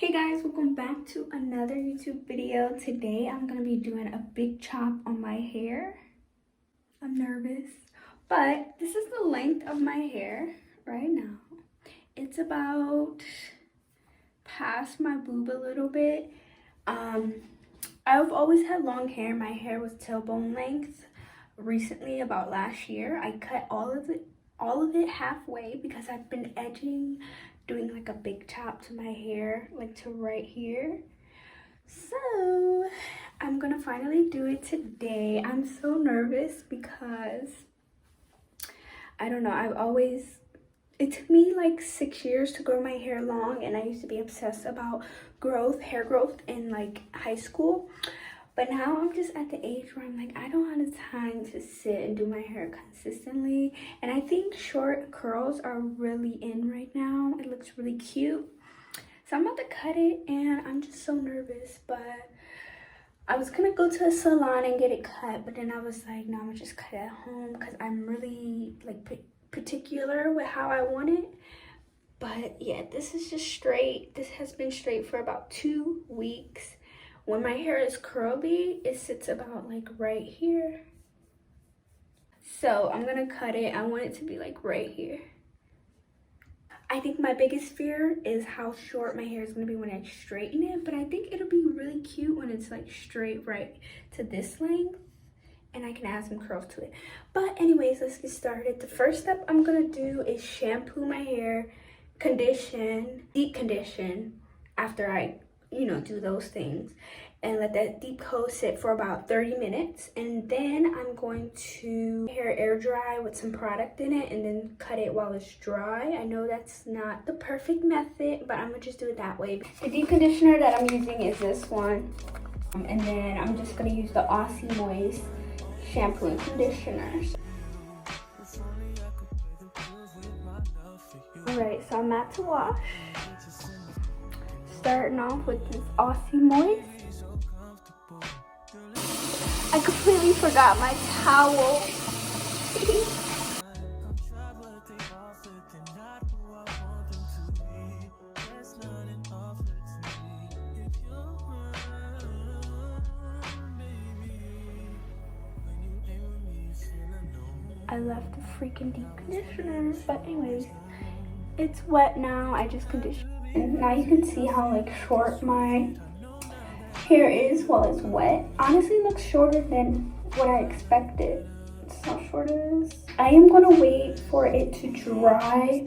Hey guys, welcome back to another YouTube video. Today I'm going to be doing a big chop on my hair. I'm nervous, but this is the length of my hair right now. It's about past my boob a little bit. I've always had long hair. My hair was tailbone length. Recently, about last year, I cut all of it halfway because I've been edging, doing like a big chop to my hair, like to right here. So I'm gonna finally do it today. I'm so nervous because I don't know, it took me like 6 years to grow my hair long, and I used to be obsessed about hair growth in like high school. But now I'm just at the age where I'm like, I don't have the time to sit and do my hair consistently. And I think short curls are really in right now. It looks really cute. So I'm about to cut it, and I'm just so nervous. But I was gonna go to a salon and get it cut, but then I was like, no, I'm gonna just cut it at home because I'm really like particular with how I want it. But yeah, this is just straight. This has been straight for about 2 weeks. When my hair is curly, it sits about like right here. So I'm gonna cut it. I want it to be like right here. I think my biggest fear is how short my hair is gonna be when I straighten it, but I think it'll be really cute when it's like straight right to this length, and I can add some curls to it. But anyways, let's get started. The first step I'm gonna do is shampoo my hair, deep condition after I do those things, and let that deep coat sit for about 30 minutes. And then I'm going to hair air dry with some product in it and then cut it while it's dry. I know that's not the perfect method, but I'm gonna just do it that way. The deep conditioner that I'm using is this one. And then I'm just gonna use the Aussie Moist shampoo and conditioner. Alright, so I'm at to wash. Starting off with this Aussie Moist. I completely forgot my towel. I left the freaking deep conditioner, but anyways, it's wet now. I just conditioned. And now you can see how like short my hair is while it's wet. Honestly, it looks shorter than what I expected. It's how short it is. I am gonna wait for it to dry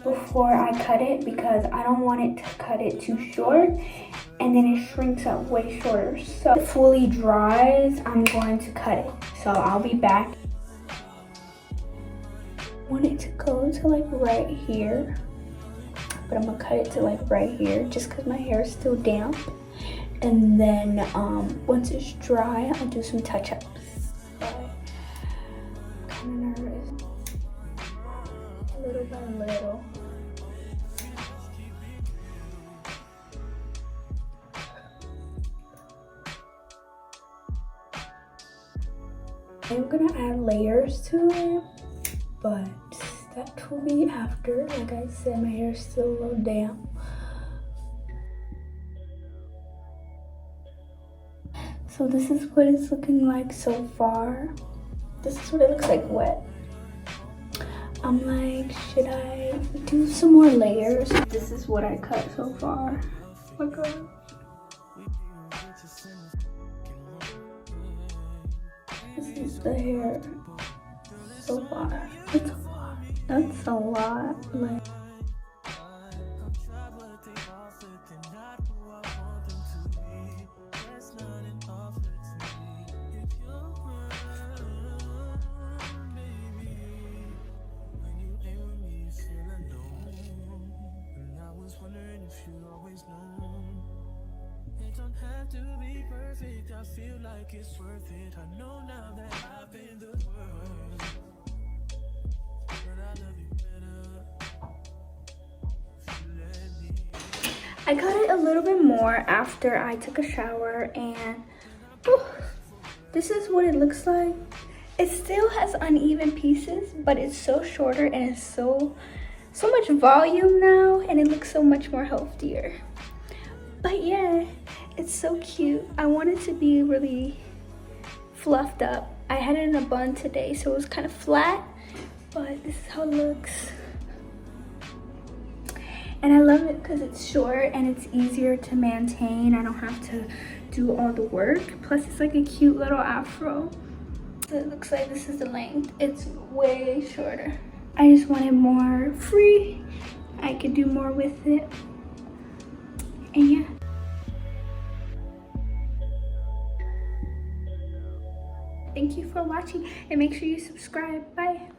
before I cut it because I don't want it to cut it too short and then it shrinks up way shorter. So it fully dries, I'm going to cut it. So I'll be back. I want it to go to like right here, but I'm gonna cut it to like right here just because my hair is still damp. And then once it's dry, I'll do some touch-ups. I'm kind of nervous. Little by little. I'm gonna add layers to it, but that will be after. Like I said, my hair is still a little damp. So this is what it's looking like so far. This is what it looks like wet. I'm like, should I do some more layers? This is what I cut so far. Oh my god. This is the hair so far. It's a lot. That's a lot. Like, to be perfect, I feel like it's worth it. I know now that I've been the worst, but I love you better if you let me. I cut it a little bit more after I took a shower, and this is what it looks like. It still has uneven pieces, but it's so shorter and it's so much volume now, and it looks so much more healthier. But yeah, it's so cute. I want it to be really fluffed up. I had it in a bun today, so it was kind of flat, but this is how it looks. And I love it because it's short and it's easier to maintain. I don't have to do all the work. Plus it's like a cute little afro. So it looks like this is the length. It's way shorter. I just wanted more free. I could do more with it. And yeah. Thank you for watching and make sure you subscribe. Bye.